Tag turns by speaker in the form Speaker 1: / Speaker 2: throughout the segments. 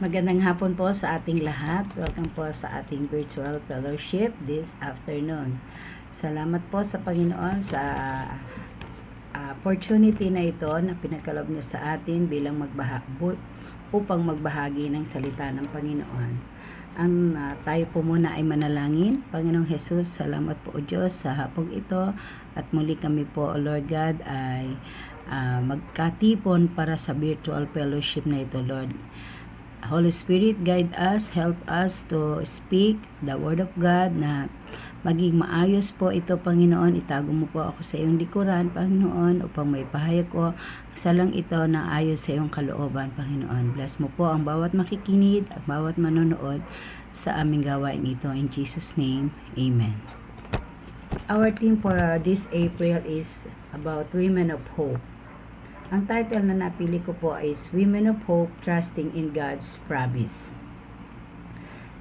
Speaker 1: Magandang hapon po sa ating lahat. Welcome po sa ating virtual fellowship this afternoon. Salamat po sa Panginoon sa opportunity na ito na pinagkaloob niya sa atin bilang upang magbahagi ng salita ng Panginoon. Tayo po muna ay manalangin. Panginoong Jesus, salamat po o Diyos sa hapong ito at muli kami po, O Lord God, ay magkatipon para sa virtual fellowship na ito, Lord. Holy Spirit, guide us, help us to speak the Word of God na maging maayos po ito, Panginoon. Itago mo po ako sa iyong likuran, Panginoon, upang may pahayag ko sa lang ito na ayos sa iyong kalooban, Panginoon. Bless mo po ang bawat makikinig at bawat manonood sa aming gawain ito. In Jesus' name, Amen. Our theme for this April is about Women of Hope. Ang title na napili ko po is Women of Hope, Trusting in God's Promise.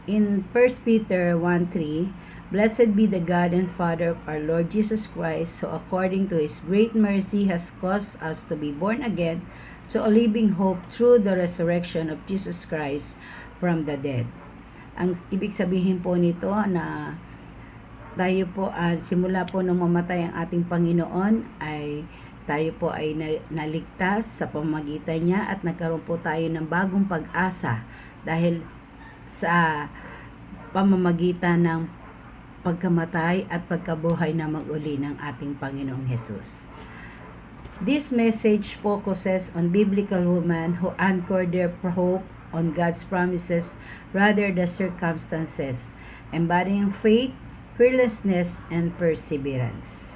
Speaker 1: In 1 Peter 1:3, Blessed be the God and Father of our Lord Jesus Christ, who according to His great mercy has caused us to be born again to a living hope through the resurrection of Jesus Christ from the dead. Ang ibig sabihin po nito na tayo po, simula po nung mamatay ang ating Panginoon, ay tayo po ay naligtas sa pamamagitan niya at nagkaroon po tayo ng bagong pag-asa dahil sa pamamagitan ng pagkamatay at pagkabuhay na mag-uli ng ating Panginoong Jesus. This message focuses on biblical women who anchor their hope on God's promises rather than circumstances, embodying faith, fearlessness, and perseverance.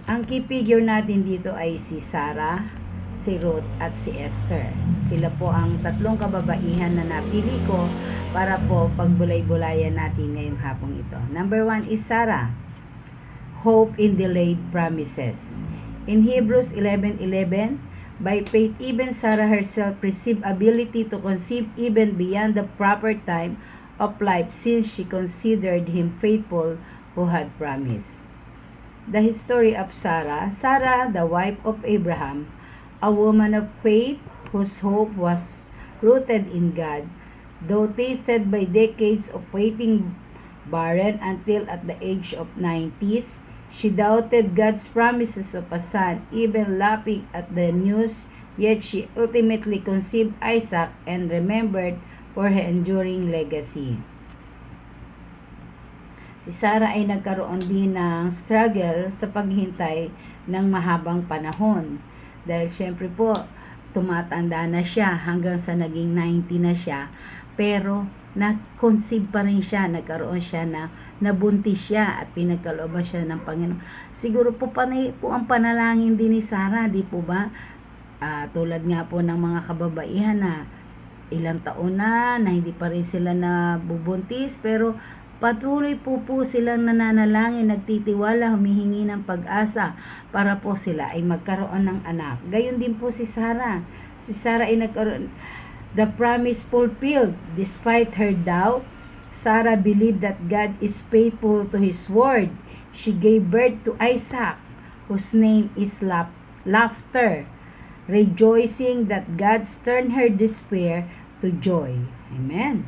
Speaker 1: Ang key figure natin dito ay si Sarah, si Ruth, at si Esther. Sila po ang tatlong kababaihan na napili ko para po pagbulay-bulayan natin ngayong hapong ito. Number 1 is Sarah. Hope in delayed promises. In Hebrews 11:11, by faith even Sarah herself received ability to conceive even beyond the proper time of life since she considered him faithful who had promised. The history of Sarah. Sarah, the wife of Abraham, a woman of faith whose hope was rooted in God, though tasted by decades of waiting barren until at the age of 90s, she doubted God's promises of a son, even laughing at the news, yet she ultimately conceived Isaac and remembered for her enduring legacy. Si Sarah ay nagkaroon din ng struggle sa paghintay ng mahabang panahon. Dahil syempre po, tumatanda na siya hanggang sa naging 90 na siya. Pero nag-conceive pa rin siya, nagkaroon siya na nabuntis siya at pinagkalooban siya ng Panginoon. Siguro po ang panalangin din ni Sarah, di po ba? Tulad nga po ng mga kababaihan na ilang taon na hindi pa rin sila nabubuntis, pero patuloy po silang nananalangin, nagtitiwala, humihingi ng pag-asa para po sila ay magkaroon ng anak. Gayon din po si Sarah. Si Sarah ay nagkaroon, the promise fulfilled. Despite her doubt, Sarah believed that God is faithful to His word. She gave birth to Isaac, whose name is laughter, rejoicing that God turned her despair to joy. Amen.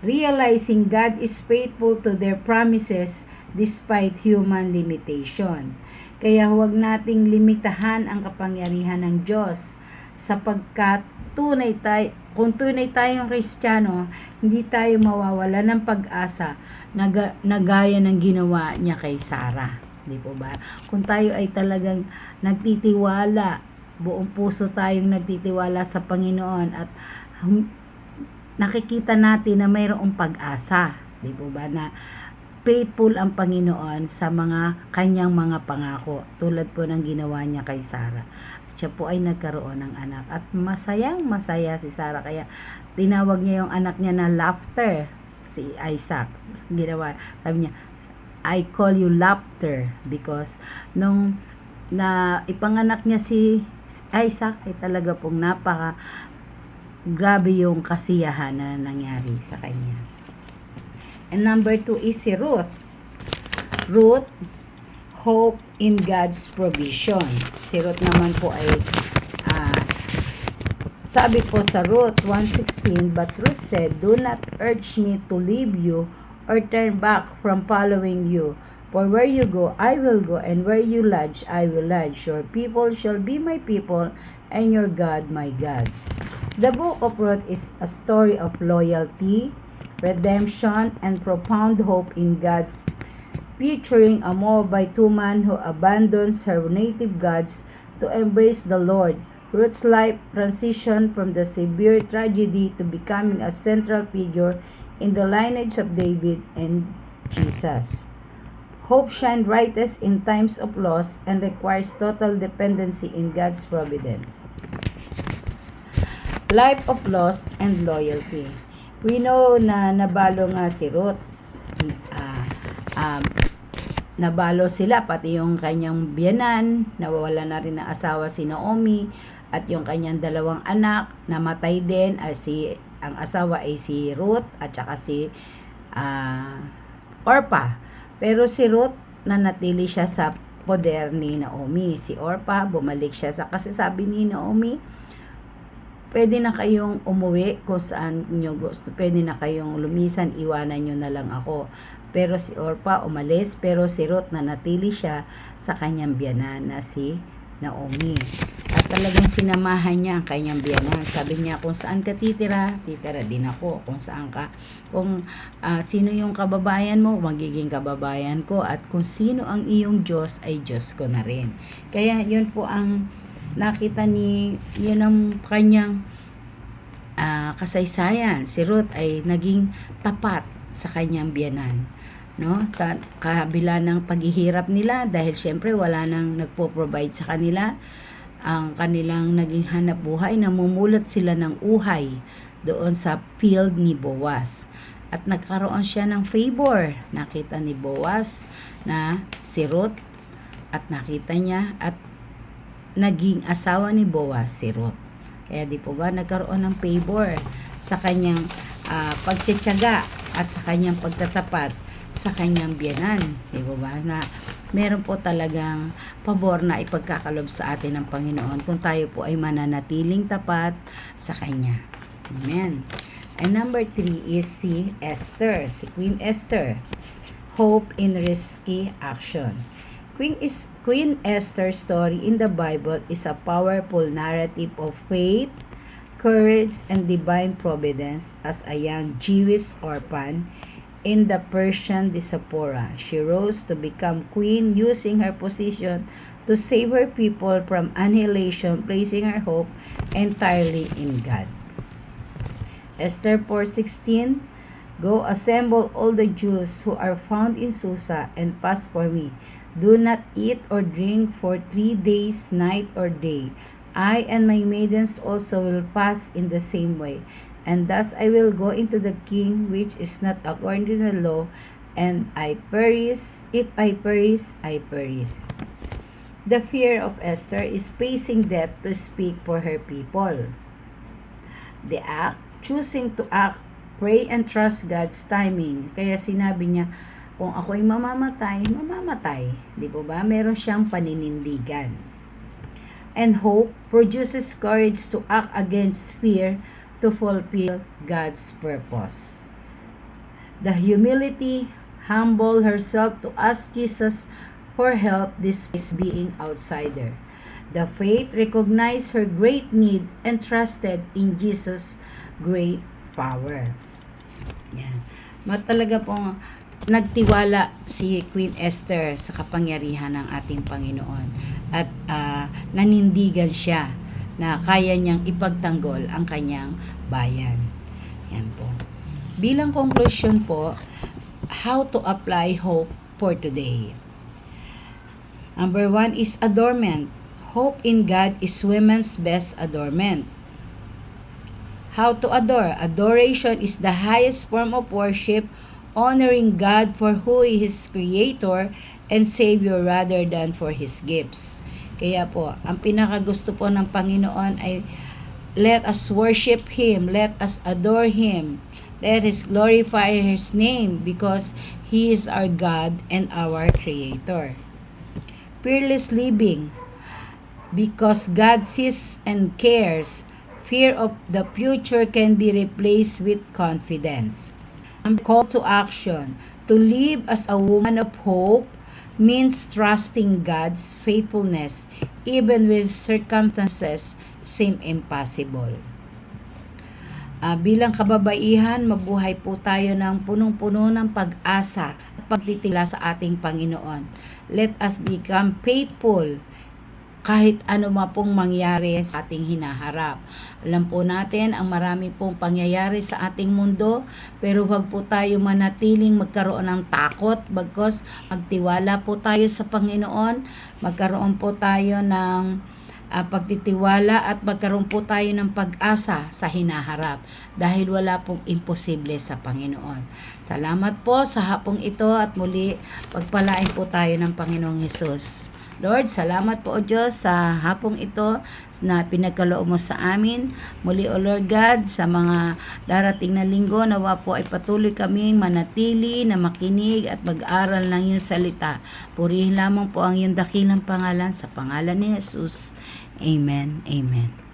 Speaker 1: Realizing God is faithful to their promises despite human limitation. Kaya huwag nating limitahan ang kapangyarihan ng Diyos sapagkat kung tunay tayong Kristiyano, hindi tayo mawawala ng pag-asa na gaya ng ginawa niya kay Sarah. Di po ba? Kung tayo ay talagang nagtitiwala, buong puso tayong nagtitiwala sa Panginoon at nakikita natin na mayroong pag-asa, di po ba, na faithful ang Panginoon sa mga kanyang mga pangako, tulad po ng ginawa niya kay Sarah. At siya po ay nagkaroon ng anak at masaya si Sarah, kaya tinawag niya yung anak niya na laughter, si Isaac. Sabi niya, I call you laughter, because nung na ipanganak niya si Isaac ay talaga pong grabe yung kasiyahan na nangyari sa kanya. And number 2 is si Ruth. Ruth, hope in God's provision. Si Ruth naman po ay Sabi po sa Ruth 1:16, but Ruth said, do not urge me to leave you or turn back from following you. For where you go, I will go, and where you lodge, I will lodge. Your people shall be my people, and your God my God. The book of Ruth is a story of loyalty, redemption, and profound hope in God's, featuring a Moabite woman who abandons her native gods to embrace the Lord. Ruth's life transitioned from the severe tragedy to becoming a central figure in the lineage of David and Jesus. Hope shines brightest in times of loss and requires total dependency in God's providence. Life of loss and loyalty. We know na nabalo nga si Ruth. Nabalo sila, pati yung kanyang biyanan, nawawala na rin ng asawa si Naomi, at yung kanyang dalawang anak, namatay din, ang asawa ay si Ruth, at saka si Orpah. Pero si Ruth, nanatili siya sa poder ni Naomi. Si Orpah, bumalik siya kasi sabi ni Naomi, pwede na kayong umuwi kung saan nyo gusto. Pwede na kayong lumisan, iwanan nyo na lang ako. Pero si Orpah umalis, pero si Ruth nanatili siya sa kanyang biyanan na si Naomi. At talagang sinamahan niya ang kanyang biyanan. Sabi niya, kung saan ka titira, titira din ako. Kung saan ka, kung sino yung kababayan mo, magiging kababayan ko. At kung sino ang iyong Diyos, ay Diyos ko na rin. Kaya yun po ang nakita yun ang kanyang kasaysayan. Si Ruth ay naging tapat sa kanyang biyanan, no? Sa kabila ng paghihirap nila, dahil syempre wala nang nagpo-provide sa kanila, ang kanilang naging hanap buhay, namumulat sila ng uhay doon sa field ni Boaz. At nagkaroon siya ng favor. Nakita ni Boaz na si Ruth, at nakita niya, at naging asawa ni Boaz si Ruth. Kaya di po ba nagkaroon ng favor sa kanyang pagtsatsaga at sa kanyang pagtatapat sa kanyang biyanan. Di ba na meron po talagang pabor na ipagkakalob sa atin ng Panginoon kung tayo po ay mananatiling tapat sa Kanya. Amen. And number 3 is si Esther, si Queen Esther. Hope in risky action. Queen Esther's story in the Bible is a powerful narrative of faith, courage, and divine providence. As a young Jewish orphan in the Persian diaspora, she rose to become queen, using her position to save her people from annihilation, placing her hope entirely in God. Esther 4:16, go assemble all the Jews who are found in Susa and fast for me. Do not eat or drink for 3 days, night or day. I and my maidens also will fast in the same way. And thus I will go into the king, which is not according to the law, and I perish. If I perish, I perish. The fear of Esther is facing death to speak for her people. The act, choosing to act, pray and trust God's timing. Kaya sinabi niya, kung ako'y mamamatay, mamamatay. Di po ba? Meron siyang paninindigan. And hope produces courage to act against fear to fulfill God's purpose. The humility, humble herself to ask Jesus for help despite being outsider. The faith recognized her great need and trusted in Jesus' great power. Yan. Talaga pong nagtiwala si Queen Esther sa kapangyarihan ng ating Panginoon at nanindigan siya na kaya niyang ipagtanggol ang kanyang bayan. Yan po. Bilang conclusion po, how to apply hope for today. Number 1 is adornment. Hope in God is women's best adornment. How to adore. Adoration is the highest form of worship, honoring God for who He is Creator and Savior rather than for His gifts. Kaya po, ang pinakagusto po ng Panginoon ay let us worship Him, let us adore Him, let us glorify His name because He is our God and our Creator. Fearless living, because God sees and cares. Fear of the future can be replaced with confidence. Call to action. To live as a woman of hope means trusting God's faithfulness even when circumstances seem impossible. Bilang kababaihan, mabuhay po tayo ng punong-puno ng pag-asa at pagtitila sa ating Panginoon. Let us become faithful kahit ano pong mangyari sa ating hinaharap. Alam po natin ang marami pong pangyayari sa ating mundo, pero huwag po tayo manatiling magkaroon ng takot, bagkus magtiwala po tayo sa Panginoon, magkaroon po tayo ng pagtitiwala at magkaroon po tayo ng pag-asa sa hinaharap dahil wala pong imposible sa Panginoon. Salamat po sa hapong ito at muli pagpalain po tayo ng Panginoong Hesus. Lord, salamat po o Diyos sa hapong ito na pinagkaloob mo sa amin. Muli o Lord God, sa mga darating na linggo, nawa po ay patuloy kaming manatili na makinig at mag-aral ng iyong salita. Purihin lamang po ang iyong dakilang pangalan sa pangalan ni Jesus. Amen. Amen.